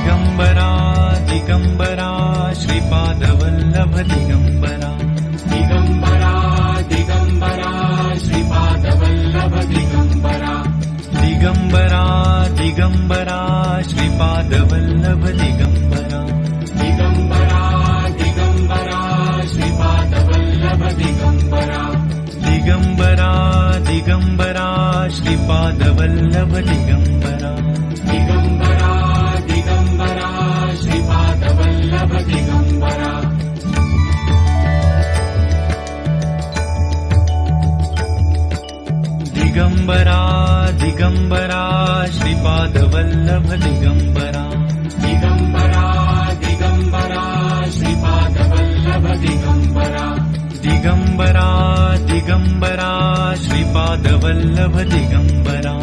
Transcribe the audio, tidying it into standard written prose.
Digambara Digambara Shripad Vallabh Digambara Digambara Digambara Shripad Vallabh Digambara Digambara Digambara Shripad Vallabh Digambara Digambara Digambara Shripad Vallabh Digambara Digambara Digambara Shripad Vallabh Digambara Digambara Digambara Shripad Vallabh Digambara Digambara Digambara Shripad Vallabh Digambara Digambara Digambara Shripad Vallabh Digambara Digambara Digambara Shripad Vallabh Digambara